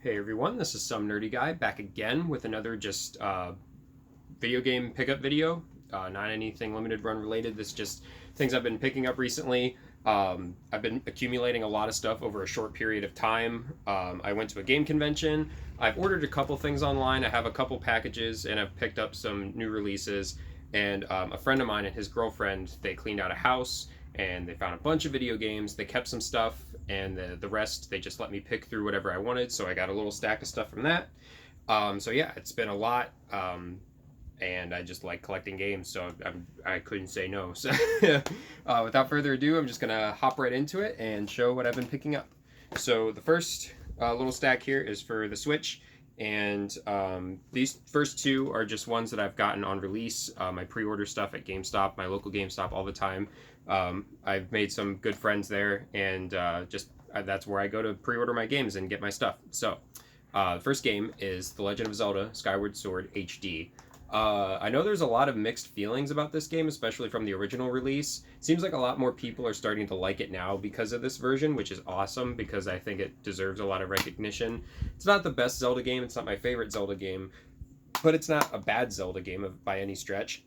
Hey everyone, this is some nerdy guy back again with another just video game pickup video. Not anything limited run related. This is just things I've been picking up recently. I've been accumulating a lot of stuff over a short period of time. I went to a game convention. I've ordered a couple things online. I have a couple packages and I've picked up some new releases. And a friend of mine and his girlfriend, they cleaned out a house and they found a bunch of video games. They kept some stuff, and the rest they just let me pick through whatever I wanted. So I got a little stack of stuff from that. So yeah, it's been a lot, and I just like collecting games, so I couldn't say no. So without further ado, I'm just gonna hop right into it and show what I've been picking up. So the first little stack here is for the Switch. And these first two are just ones that I've gotten on release. I pre-order stuff at GameStop, my local GameStop, all the time. I've made some good friends there, and that's where I go to pre-order my games and get my stuff. So the first game is The Legend of Zelda Skyward Sword HD. I know there's a lot of mixed feelings about this game, especially from the original release. Seems like a lot more people are starting to like it now because of this version, which is awesome because I think it deserves a lot of recognition. It's not the best Zelda game, it's not my favorite Zelda game, but it's not a bad Zelda game by any stretch.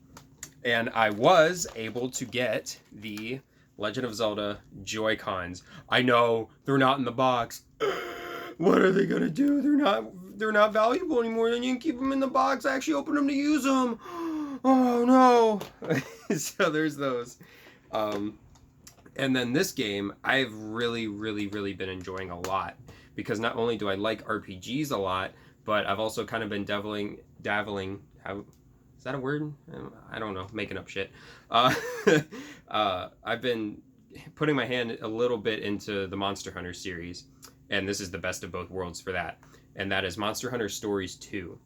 And I was able to get the Legend of Zelda Joy-Cons. I know, they're not in the box. What are they gonna do? They're not valuable anymore. Then you can keep them in the box. I actually opened them to use them. Oh no. So there's those. And then this game, I've really been enjoying a lot because not only do I like RPGs a lot, but I've also kind of been dabbling. Is that a word? I don't know. Making up shit. I've been putting my hand a little bit into the Monster Hunter series, and this is the best of both worlds for that. And that is Monster Hunter Stories 2.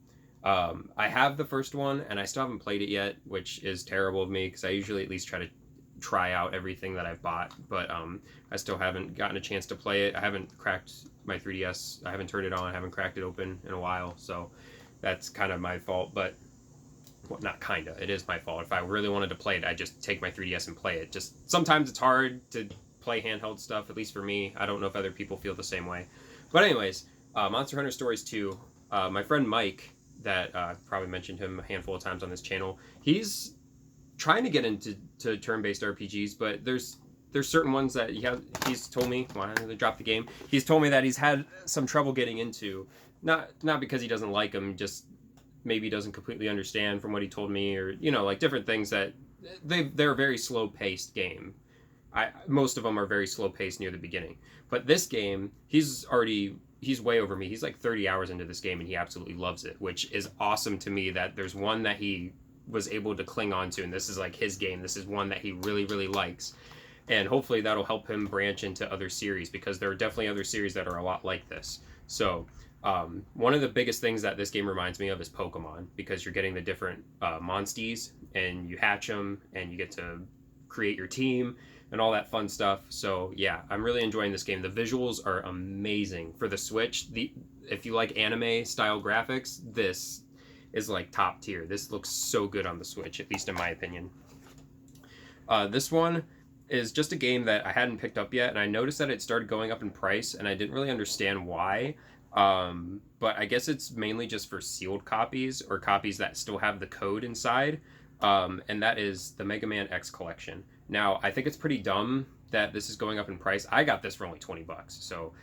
I have the first one, and I still haven't played it yet, which is terrible of me, because I usually at least try out everything that I've bought, but I still haven't gotten a chance to play it. I haven't cracked my 3DS. I haven't turned it on. I haven't cracked it open in a while, so that's kind of my fault, but well, not kinda. It is my fault. If I really wanted to play it, I'd just take my 3DS and play it. Just sometimes it's hard to play handheld stuff, at least for me. I don't know if other people feel the same way. But anyways, Monster Hunter Stories 2, my friend Mike, that probably mentioned him a handful of times on this channel, he's trying to get into turn-based RPGs, but there's certain ones that he's told me, why did they drop the game? He's told me that he's had some trouble getting into, not because he doesn't like them, just maybe doesn't completely understand from what he told me, or like different things that they're a very slow-paced game. Most of them are very slow-paced near the beginning, but this game, he's way over me. He's like 30 hours into this game and he absolutely loves it, which is awesome to me that there's one that he was able to cling on to, and this is like his game. This is one that he really likes, and hopefully that'll help him branch into other series, because there are definitely other series that are a lot like this. So one of the biggest things that this game reminds me of is Pokemon, because you're getting the different monsties and you hatch them and you get to create your team and all that fun stuff. So yeah, I'm really enjoying this game. The visuals are amazing for the Switch. If you like anime style graphics, this is like top tier. This looks so good on the Switch, at least in my opinion. This one is just a game that I hadn't picked up yet, and I noticed that it started going up in price, and I didn't really understand why. But I guess it's mainly just for sealed copies, or copies that still have the code inside. And that is the Mega Man X Collection. Now, I think it's pretty dumb that this is going up in price. I got this for only $20, so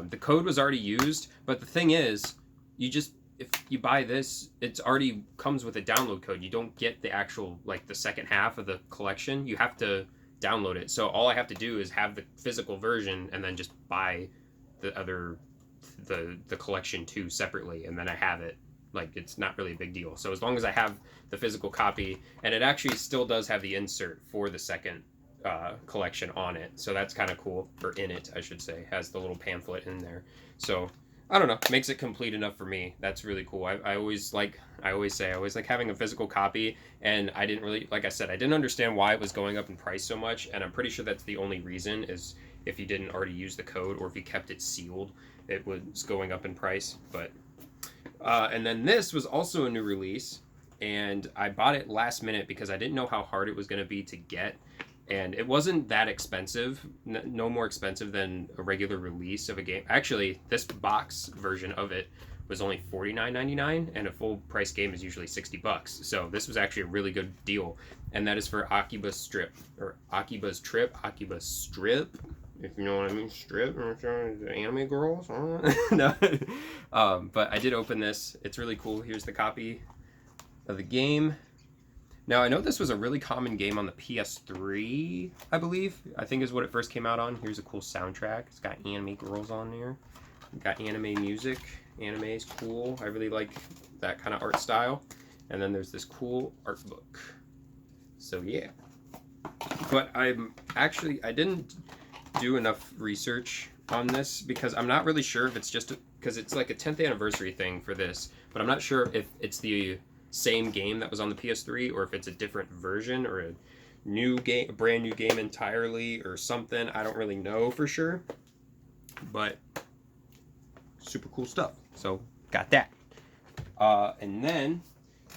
the code was already used. But the thing is, if you buy this, it's already comes with a download code. You don't get the actual, like, the second half of the collection. You have to download it. So all I have to do is have the physical version and then just buy the collection too separately, and then I have it. Like, it's not really a big deal. So as long as I have the physical copy, and it actually still does have the insert for the second collection on it, so that's kind of cool. Or in it, I should say, has the little pamphlet in there. So I don't know, makes it complete enough for me. That's really cool. I always like having a physical copy, and I didn't really, like I said, I didn't understand why it was going up in price so much, and I'm pretty sure that's the only reason, is if you didn't already use the code, or if you kept it sealed, it was going up in price. But and then this was also a new release, and I bought it last minute because I didn't know how hard it was going to be to get, and it wasn't that expensive, no more expensive than a regular release of a game. Actually, this box version of it was only $49.99, and a full price game is usually $60. So this was actually a really good deal, and that is for Akiba's Strip, or Akiba's Trip, Akiba's Strip, if you know what I mean, strip, the anime girls. No, but I did open this. It's really cool. Here's the copy of the game. Now, I know this was a really common game on the PS3, I believe. I think is what it first came out on. Here's a cool soundtrack. It's got anime girls on there. Got anime music. Anime is cool. I really like that kind of art style. And then there's this cool art book. So, yeah. But I didn't do enough research on this because I'm not really sure if it's just because it's like a 10th anniversary thing for this. But I'm not sure if it's the same game that was on the PS3 or if it's a different version or a new game, a brand new game entirely or something. I don't really know for sure, but super cool stuff. So got that. And then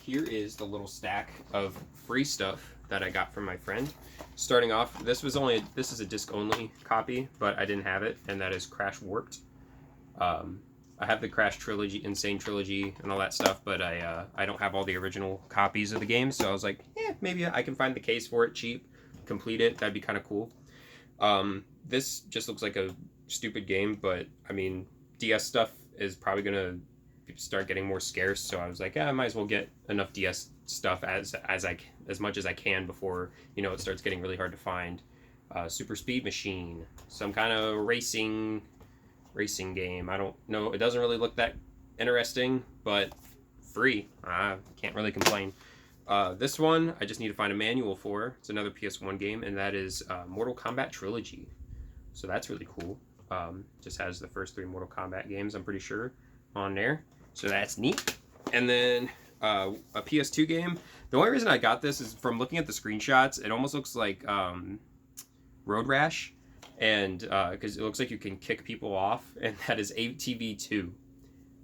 here is the little stack of free stuff that I got from my friend. Starting off, this is a disc only copy, but I didn't have it, and that is Crash Warped. I have the Crash Trilogy, Insane Trilogy, and all that stuff, but I don't have all the original copies of the game, so I was like, maybe I can find the case for it cheap, complete it, that'd be kind of cool. This just looks like a stupid game, but, I mean, DS stuff is probably going to start getting more scarce, so I was like, I might as well get enough DS stuff as much as I can before, it starts getting really hard to find. Super Speed Machine, some kind of racing game. I don't know. It doesn't really look that interesting, but free. I can't really complain. This one, I just need to find a manual for. It's another PS1 game, and that is Mortal Kombat Trilogy. So that's really cool. Just has the first 3 Mortal Kombat games, I'm pretty sure, on there. So that's neat. And then a PS2 game. The only reason I got this is from looking at the screenshots. It almost looks like Road Rash. And because it looks like you can kick people off, and that is ATV2.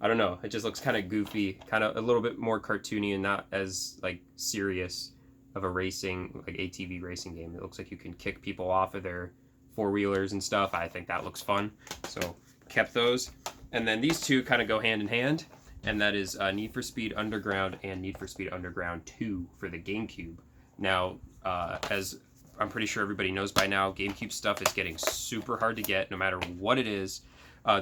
I don't know, it just looks kind of goofy, kind of a little bit more cartoony and not as like serious of a racing, like ATV racing game. It looks like you can kick people off of their 4-wheelers and stuff. I think that looks fun, so kept those. And then these two kind of go hand in hand, and that is Need for Speed Underground and Need for Speed Underground 2 for the GameCube. Now, as I'm pretty sure everybody knows by now, GameCube stuff is getting super hard to get no matter what it is.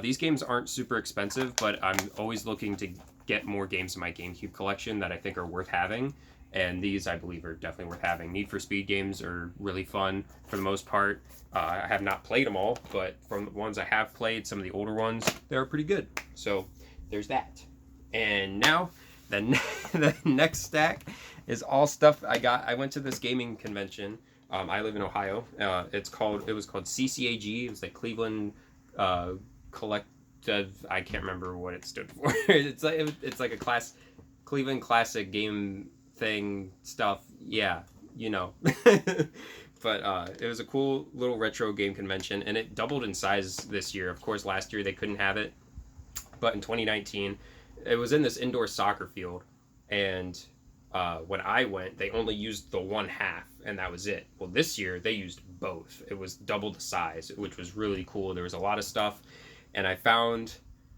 These games aren't super expensive, but I'm always looking to get more games in my GameCube collection that I think are worth having. And these, I believe, are definitely worth having. Need for Speed games are really fun for the most part. I have not played them all, but from the ones I have played, some of the older ones, they're pretty good. So there's that. And now, the next stack is all stuff I got. I went to this gaming convention. I live in Ohio. It was called CCAG. It was like Cleveland Collective. I can't remember what it stood for. it's like a Cleveland Classic game thing stuff. Yeah, But it was a cool little retro game convention, and it doubled in size this year. Of course, last year they couldn't have it, but in 2019, it was in this indoor soccer field, and when I went, they only used the 1/2, and that was it. Well, this year, they used both. It was double the size, which was really cool. There was a lot of stuff, and I found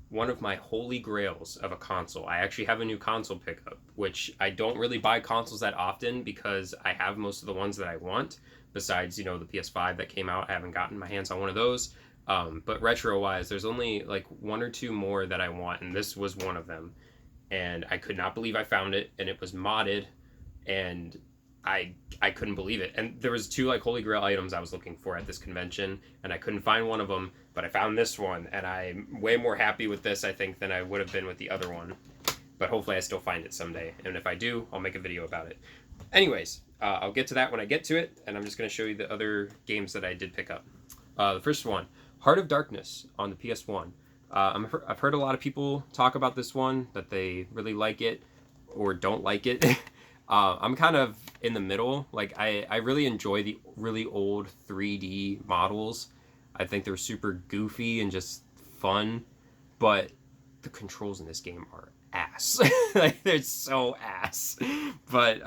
one of my holy grails of a console. I actually have a new console pickup, which I don't really buy consoles that often because I have most of the ones that I want, besides, the PS5 that came out. I haven't gotten my hands on one of those. But retro-wise, there's only like 1 or 2 more that I want, and this was one of them. And I could not believe I found it, and it was modded, and I couldn't believe it. And there was 2 like holy grail items I was looking for at this convention, and I couldn't find one of them, but I found this one, and I'm way more happy with this, I think, than I would have been with the other one. But hopefully I still find it someday, and if I do, I'll make a video about it. Anyways, I'll get to that when I get to it, and I'm just going to show you the other games that I did pick up. The first one, Heart of Darkness on the PS1. I've heard a lot of people talk about this one, that they really like it or don't like it. I'm kind of in the middle. Like, I really enjoy the really old 3D models. I think they're super goofy and just fun, but the controls in this game are ass. Like, they're so ass. But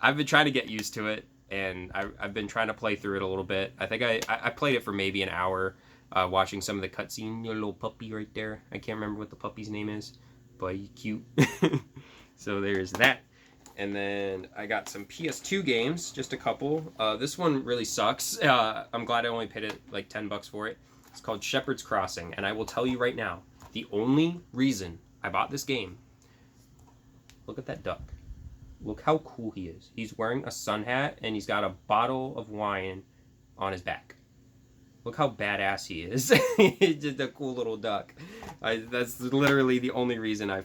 I've been trying to get used to it, and I've been trying to play through it a little bit. I think I played it for maybe an hour, watching some of the cutscene. Your little puppy right there. I can't remember what the puppy's name is, but he's cute. So there's that. And then I got some PS2 games, just a couple. This one really sucks. I'm glad I only paid it like $10 for it. It's called Shepherd's Crossing, and I will tell you right now, the only reason I bought this game, look at that duck. Look how cool he is. He's wearing a sun hat, and he's got a bottle of wine on his back. Look how badass he is. He's just a cool little duck. That's literally the only reason I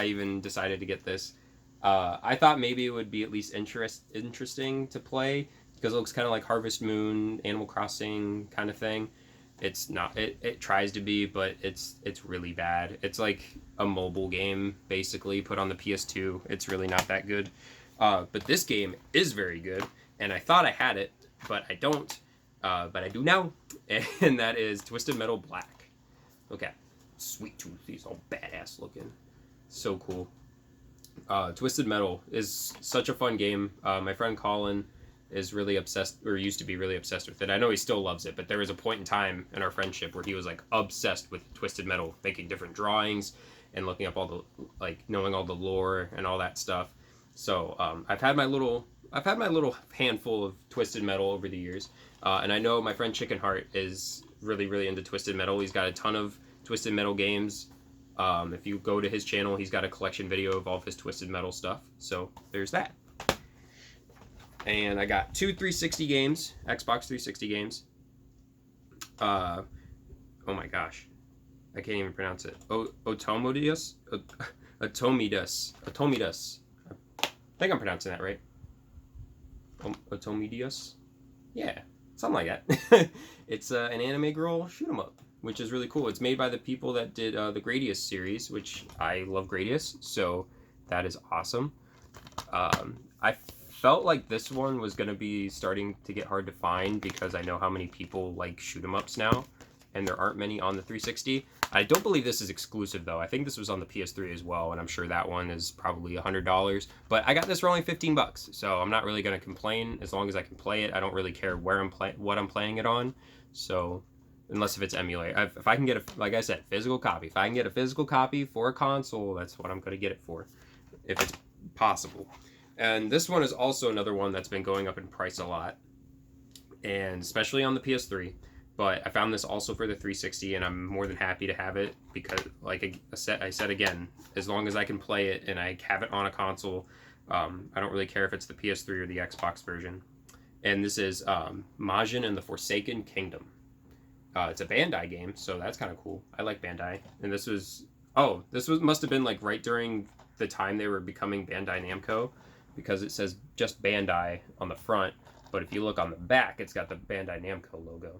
even decided to get this. I thought maybe it would be at least interesting to play, because it looks kind of like Harvest Moon, Animal Crossing kind of thing. It's not. It tries to be, but it's really bad. It's like a mobile game, basically, put on the PS2. It's really not that good. But this game is very good, and I thought I had it, but I don't. But I do now, and that is Twisted Metal Black. Look at Sweet Tooth. He's all badass looking. So cool. Twisted Metal is such a fun game. My friend Colin is really obsessed, or used to be really obsessed with it. I know he still loves it, but there was a point in time in our friendship where he was like obsessed with Twisted Metal, making different drawings and looking up all the, like, knowing all the lore and all that stuff. So I've had my little handful of Twisted Metal over the years, and I know my friend Chicken Heart is really into Twisted Metal. He's got a ton of Twisted Metal games. If you go to his channel, he's got a collection video of all of his Twisted Metal stuff. So there's that. And I got 2 360 games, Xbox 360 games. Oh my gosh, I can't even pronounce it. Otomidus. I think I'm pronouncing that right. Otomidus. Yeah, something like that. It's an anime girl shoot 'em up, which is really cool. It's made by the people that did the Gradius series, which I love Gradius, so that is awesome. I felt like this one was going to be starting to get hard to find, because I know how many people like shoot 'em ups now, and there aren't many on the 360. I don't believe this is exclusive, though. I think this was on the PS3 as well, and I'm sure that one is probably $100. But I got this for only $15, so I'm not really going to complain as long as I can play it. I don't really care where what I'm playing it on. So unless if it's emulate, if I can get like I said, physical copy. If I can get a physical copy for a console, that's what I'm going to get it for, if it's possible. And this one is also another one that's been going up in price a lot, and especially on the PS3. But I found this also for the 360, and I'm more than happy to have it, because, like I said again, as long as I can play it and I have it on a console, I don't really care if it's the PS3 or the Xbox version. And this is Majin and the Forsaken Kingdom. It's a Bandai game, so that's kind of cool. I like Bandai. And this must have been like right during the time they were becoming Bandai Namco, because it says just Bandai on the front, but if you look on the back, it's got the Bandai Namco logo.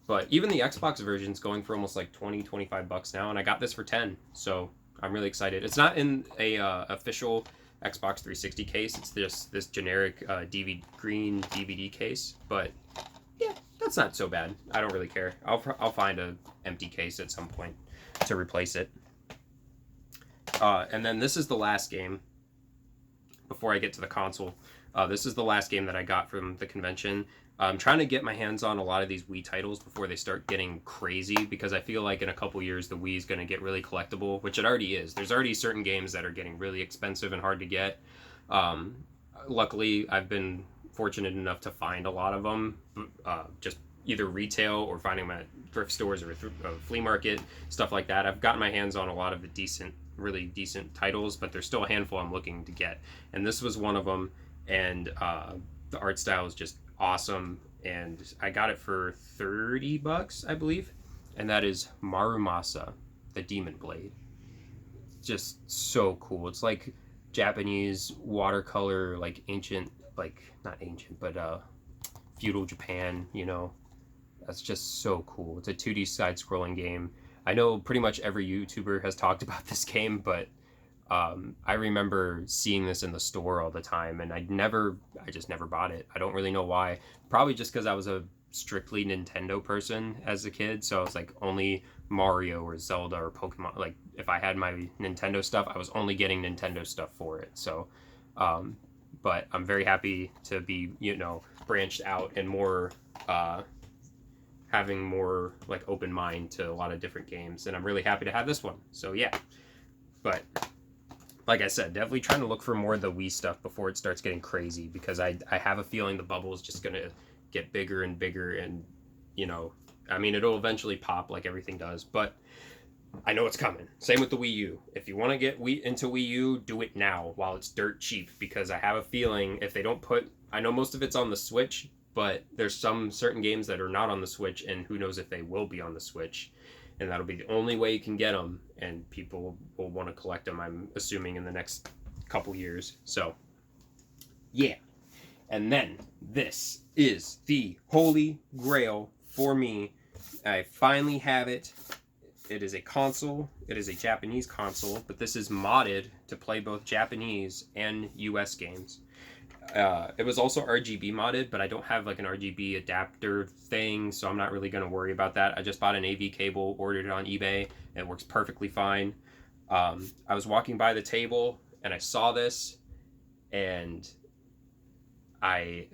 But even the Xbox version's going for almost like $20-25 now, and I got this for 10, so I'm really excited. It's not in a official Xbox 360 case. It's just this generic green DVD case, but yeah, that's not so bad. I don't really care. I'll find a empty case at some point to replace it. And then this is the last game before I get to the console. This is the last game that I got from the convention. I'm trying to get my hands on a lot of these Wii titles before they start getting crazy, because I feel like in a couple years the Wii is going to get really collectible, which it already is. There's already certain games that are getting really expensive and hard to get. Luckily, I've been fortunate enough to find a lot of them, just either retail or finding them at thrift stores or flea market, stuff like that. I've gotten my hands on a lot of the really decent titles, but there's still a handful I'm looking to get. And this was one of them, and the art style is just awesome, and I got it for $30, I believe, and that is Maru Masa, the Demon Blade. Just so cool. It's like Japanese watercolor, like ancient, like not ancient, but feudal Japan, you know. That's just so cool. It's a 2D side-scrolling game. I know pretty much every YouTuber has talked about this game, but I remember seeing this in the store all the time, and I just never bought it. I don't really know why. Probably just because I was a strictly Nintendo person as a kid, so I was like only Mario or Zelda or Pokemon. Like if I had my Nintendo stuff, I was only getting Nintendo stuff for it. So but I'm very happy to be, branched out and more, having more like open mind to a lot of different games, and I'm really happy to have this one. So yeah, but like I said, definitely trying to look for more of the Wii stuff before it starts getting crazy, because I have a feeling the bubble is just gonna get bigger and bigger, and it'll eventually pop like everything does, but I know it's coming. Same with the Wii U. If you want to get into Wii U, do it now while it's dirt cheap, because I have a feeling if they don't I know most of it's on the Switch, but there's some certain games that are not on the Switch, and who knows if they will be on the Switch. And that'll be the only way you can get them, and people will want to collect them, I'm assuming, in the next couple years. So, yeah. And then, this is the holy grail for me. I finally have it. It is a console. It is a Japanese console, but this is modded to play both Japanese and US games. It was also RGB modded, but I don't have like an RGB adapter thing, so I'm not really going to worry about that. I just bought an AV cable, ordered it on eBay, and it works perfectly fine. I was walking by the table and I saw this, and I'm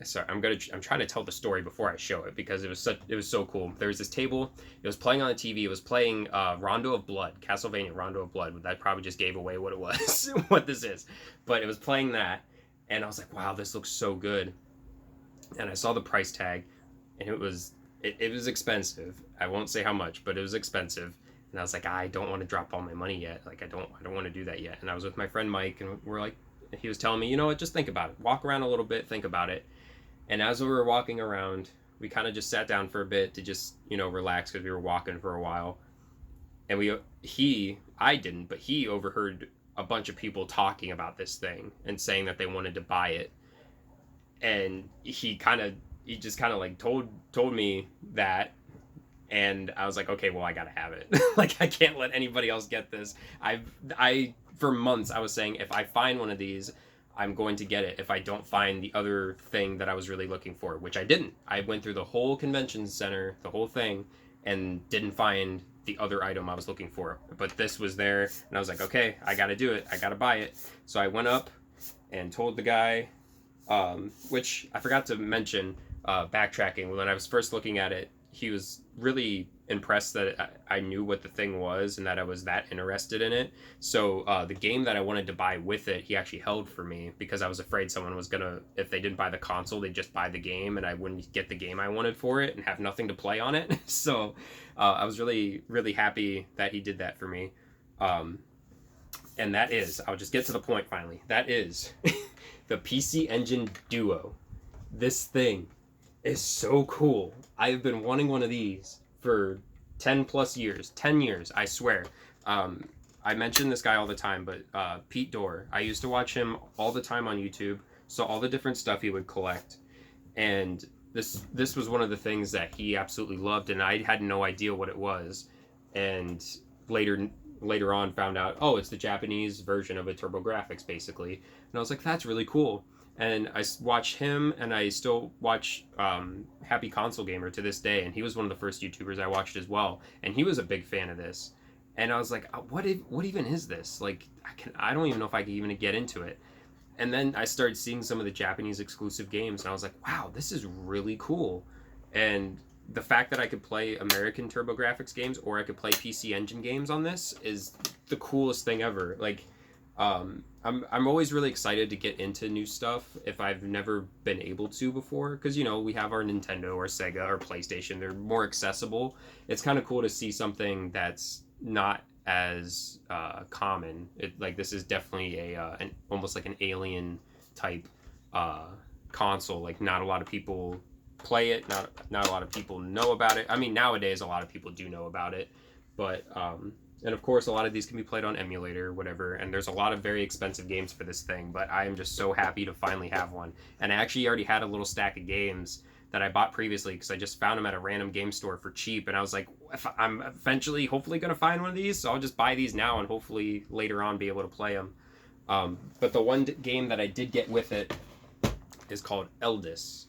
trying to tell the story before I show it, because it was so cool. There was this table, it was playing on the TV, it was playing Rondo of Blood, Castlevania Rondo of Blood. That probably just gave away what it was, what this is. But it was playing that, and I was like, wow, this looks so good. And I saw the price tag, and it was expensive. I won't say how much, but it was expensive. And I was like, I don't want to drop all my money yet. Like, I don't want to do that yet. And I was with my friend Mike, and he was telling me, you know what, just think about it. Walk around a little bit, think about it. And as we were walking around, we kind of just sat down for a bit to just, relax, because we were walking for a while. And I didn't, but he overheard a bunch of people talking about this thing and saying that they wanted to buy it. And he just kind of like told me that, and I was like, okay, well, I gotta have it. Like, I can't let anybody else get this. For months I was saying, if I find one of these, I'm going to get it if I don't find the other thing that I was really looking for, which I didn't. I went through the whole convention center, the whole thing, and didn't find the other item I was looking for. But this was there, and I was like, okay, I gotta do it. I gotta buy it. So I went up and told the guy, which I forgot to mention, backtracking, when I was first looking at it, he was really impressed that I knew what the thing was and that I was that interested in it. So the game that I wanted to buy with it, he actually held for me, because I was afraid someone was gonna, if they didn't buy the console, they'd just buy the game, and I wouldn't get the game I wanted for it and have nothing to play on it. So I was really, really happy that he did that for me. And that is, I'll just get to the point finally, that is the PC Engine Duo. This thing is so cool. I've been wanting one of these for 10 years, I swear. I mention this guy all the time, but Pete Dorr, I used to watch him all the time on YouTube, saw all the different stuff he would collect, and this was one of the things that he absolutely loved, and I had no idea what it was, and later on found out, oh, it's the Japanese version of a TurboGrafx, basically. And I was like, that's really cool. And I watched him, and I still watch Happy Console Gamer to this day, and he was one of the first YouTubers I watched as well, and he was a big fan of this. And I was like, what even is this? Like, I don't even know if I can even get into it. And then I started seeing some of the Japanese exclusive games, and I was like, wow, this is really cool. And the fact that I could play American TurboGrafx games, or I could play PC Engine games on this, is the coolest thing ever. Like, I'm always really excited to get into new stuff if I've never been able to before, because we have our Nintendo or Sega or PlayStation. They're more accessible. It's kind of cool to see something that's not as common. This is definitely almost like an alien type console. Like, not a lot of people play it, not a lot of people know about it. I mean, nowadays a lot of people do know about it, but and of course, a lot of these can be played on emulator or whatever, and there's a lot of very expensive games for this thing, but I am just so happy to finally have one. And I actually already had a little stack of games that I bought previously, because I just found them at a random game store for cheap, and I was like, I'm eventually, hopefully, going to find one of these, so I'll just buy these now and hopefully later on be able to play them. But the one game that I did get with it is called Eldis,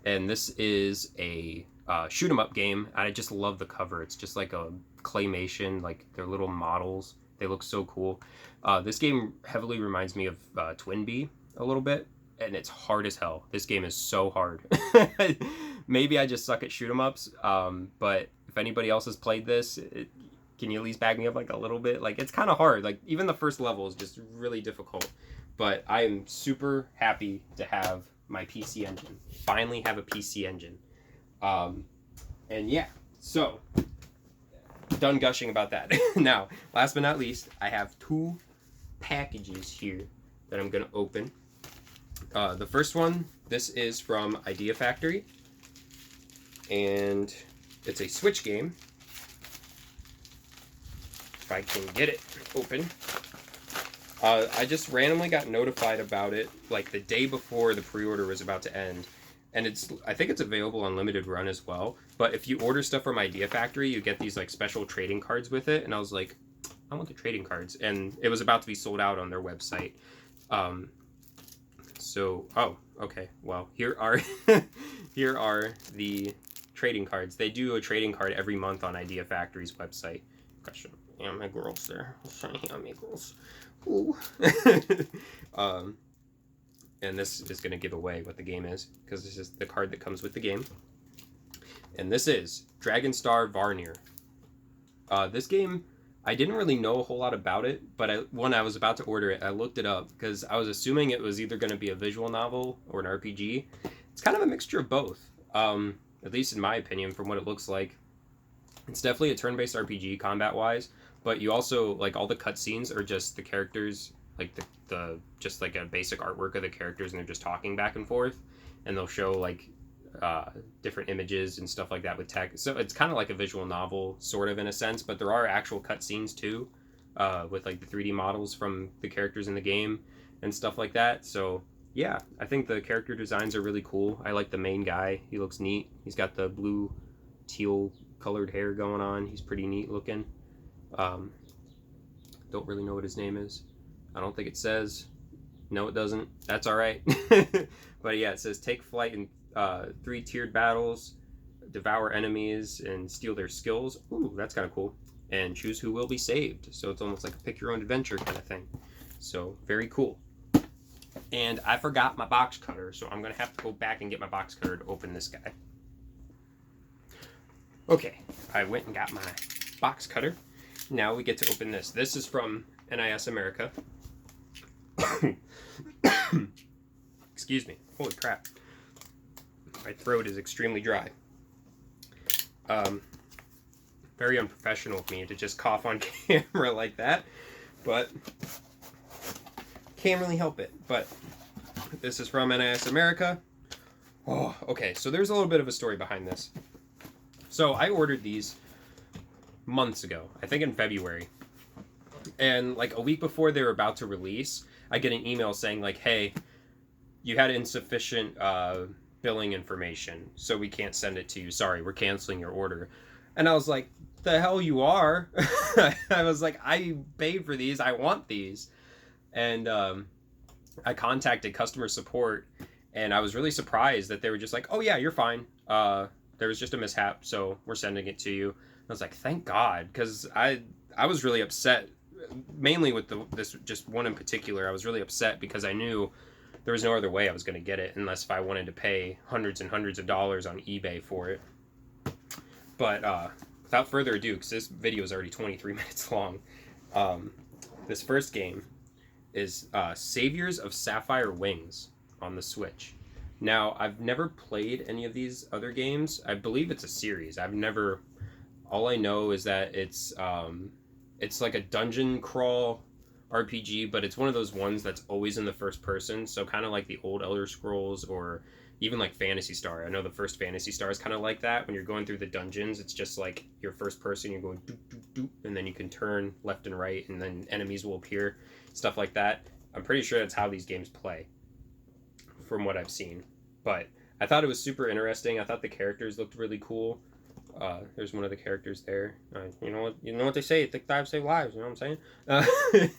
and this is a shoot 'em up game. I just love the cover. It's just like a claymation, like they're little models. They look so cool. This game heavily reminds me of Twin Bee a little bit, and it's hard as hell. This game is so hard. Maybe I just suck at shoot 'em ups, but if anybody else has played this, can you at least back me up like a little bit? Like, it's kind of hard. Like, even the first level is just really difficult. But I am super happy to have my PC engine. Finally have a PC engine. And yeah, so done gushing about that. Now, last but not least, I have 2 packages here that I'm going to open. The first one, this is from Idea Factory. And it's a Switch game. If I can get it open. I just randomly got notified about it like the day before the pre-order was about to end. And I think it's available on limited run as well. But if you order stuff from Idea Factory, you get these like special trading cards with it. And I was like, I want the trading cards. And it was about to be sold out on their website. Oh, okay. Well, here are here are the trading cards. They do a trading card every month on Idea Factory's website. Gosh, yeah, my girls there. Shiny on my girls. Ooh. And this is going to give away what the game is, because this is the card that comes with the game. And this is Dragon Star Varnier. This game, I didn't really know a whole lot about it, but when I was about to order it, I looked it up, because I was assuming it was either going to be a visual novel or an RPG. It's kind of a mixture of both, at least in my opinion, from what it looks like. It's definitely a turn-based RPG, combat-wise, but you also, like, all the cutscenes are just the characters, like, just like a basic artwork of the characters, and they're just talking back and forth, and they'll show, like, different images and stuff like that with tech. So it's kind of like a visual novel, sort of, in a sense, but there are actual cutscenes, too, with, like, the 3D models from the characters in the game and stuff like that. So, yeah, I think the character designs are really cool. I like the main guy. He looks neat. He's got the blue, teal colored hair going on. He's pretty neat looking. Don't really know what his name is. I don't think it says. No, it doesn't. That's all right. But yeah, it says take flight in 3-tiered battles, devour enemies, and steal their skills. Ooh, that's kind of cool. And choose who will be saved. So it's almost like a pick your own adventure kind of thing. So very cool. And I forgot my box cutter, so I'm going to have to go back and get my box cutter to open this guy. Okay, I went and got my box cutter. Now we get to open this. This is from NIS America. Excuse me. Holy crap. My throat is extremely dry. Very unprofessional of me to just cough on camera like that, but can't really help it. But this is from NIS America. Oh, okay, so there's a little bit of a story behind this. So I ordered these months ago, I think in February. And like a week before they were about to release, I get an email saying like, hey, you had insufficient billing information, so we can't send it to you. Sorry, we're canceling your order. And I was like, the hell you are? I was like, I paid for these. I want these. And I contacted customer support, and I was really surprised that they were just like, oh yeah, you're fine. There was just a mishap, so we're sending it to you. And I was like, thank God, because I was really upset, mainly with this just one in particular. I was really upset because I knew there was no other way I was going to get it unless if I wanted to pay hundreds and hundreds of dollars on eBay for it. But without further ado, because this video is already 23 minutes long, this first game is Saviors of Sapphire Wings on the Switch. Now, I've never played any of these other games. I believe it's a series. All I know is that it's like a dungeon crawl RPG, but it's one of those ones that's always in the first person, so kind of like the old Elder Scrolls or even like Phantasy Star. I know the first Phantasy Star is kind of like that. When you're going through the dungeons, it's just like your first person, you're going doop, doop, doop, and then you can turn left and right, and then enemies will appear, stuff like that. I'm pretty sure that's how these games play, from what I've seen. But I thought it was super interesting. I thought the characters looked really cool. There's one of the characters there. You know what they say, thick dives save lives, you know what I'm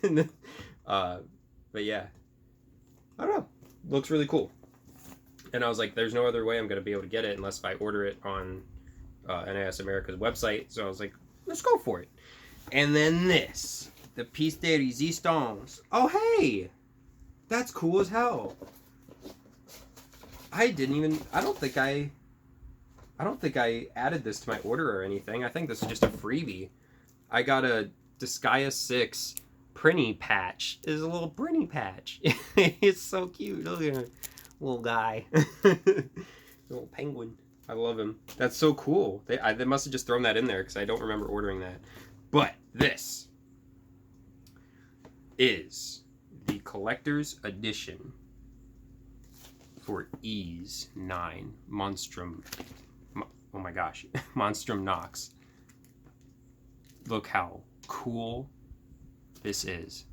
saying? But yeah, I don't know, looks really cool. And I was like, there's no other way I'm going to be able to get it unless if I order it on NIS America's website. So I was like, let's go for it. And then this, the piece de resistance. Oh, hey, that's cool as hell. I didn't even. I don't think I added this to my order or anything. I think this is just a freebie. I got a Disgaea 6 Prinny patch. It's a little Prinny patch. It's so cute. Look at him. Little guy. Little penguin. I love him. That's so cool. They must have just thrown that in there because I don't remember ordering that. But this is the collector's edition for Ys 9 Monstrum. Oh my gosh. Monstrum Nox. Look how cool this is.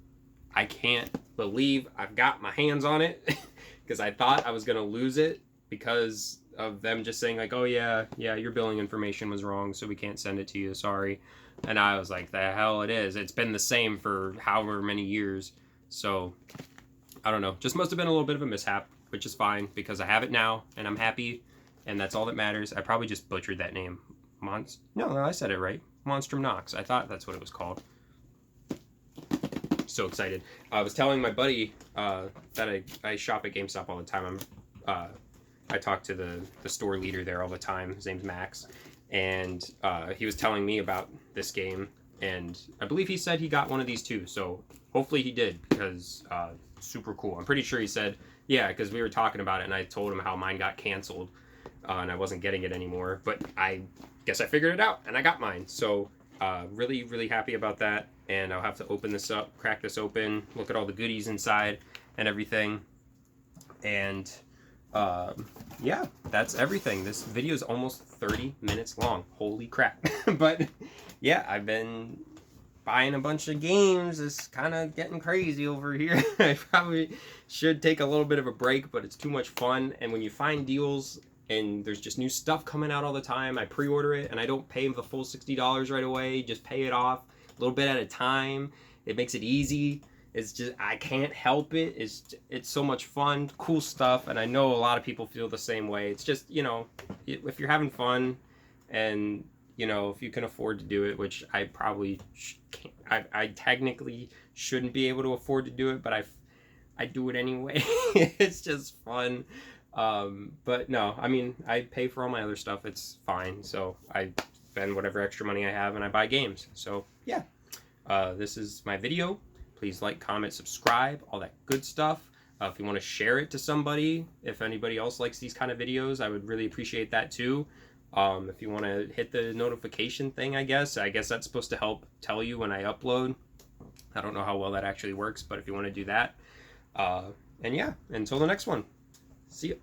I can't believe I've got my hands on it because I thought I was going to lose it because of them just saying like, oh yeah, your billing information was wrong, so we can't send it to you, sorry. And I was like, the hell it is. It's been the same for however many years. So, I don't know. Just must have been a little bit of a mishap, which is fine because I have it now and I'm happy and that's all that matters. I probably just butchered that name. No, I said it right. Monstrum Nox. I thought that's what it was called. So excited. I was telling my buddy that I shop at GameStop all the time. I talk to the store leader there all the time. His name's Max. And he was telling me about this game. And I believe he said he got one of these too. So hopefully he did because super cool. I'm pretty sure he said, yeah, because we were talking about it and I told him how mine got canceled and I wasn't getting it anymore. But I guess I figured it out and I got mine. So really, really happy about that. And I'll have to open this up, crack this open, look at all the goodies inside and everything. And yeah, that's everything. This video is almost 30 minutes long. Holy crap. But yeah, I've been buying a bunch of games. It's kind of getting crazy over here. I probably should take a little bit of a break, but it's too much fun. And when you find deals and there's just new stuff coming out all the time, I pre-order it and I don't pay the full $60 right away. Just pay it off a little bit at a time. It makes it easy. It's just, I can't help it. It's so much fun, cool stuff, and I know a lot of people feel the same way. It's just, you know, if you're having fun and, you know, if you can afford to do it, which I probably can't, I technically shouldn't be able to afford to do it, but I do it anyway. It's just fun. But no, I mean, I pay for all my other stuff. It's fine. So I spend whatever extra money I have and I buy games. So yeah, this is my video. Please like, comment, subscribe, all that good stuff. If you want to share it to somebody, if anybody else likes these kind of videos, I would really appreciate that too. If you want to hit the notification thing, I guess that's supposed to help tell you when I upload. I don't know how well that actually works, but if you want to do that. And yeah, until the next one. See ya.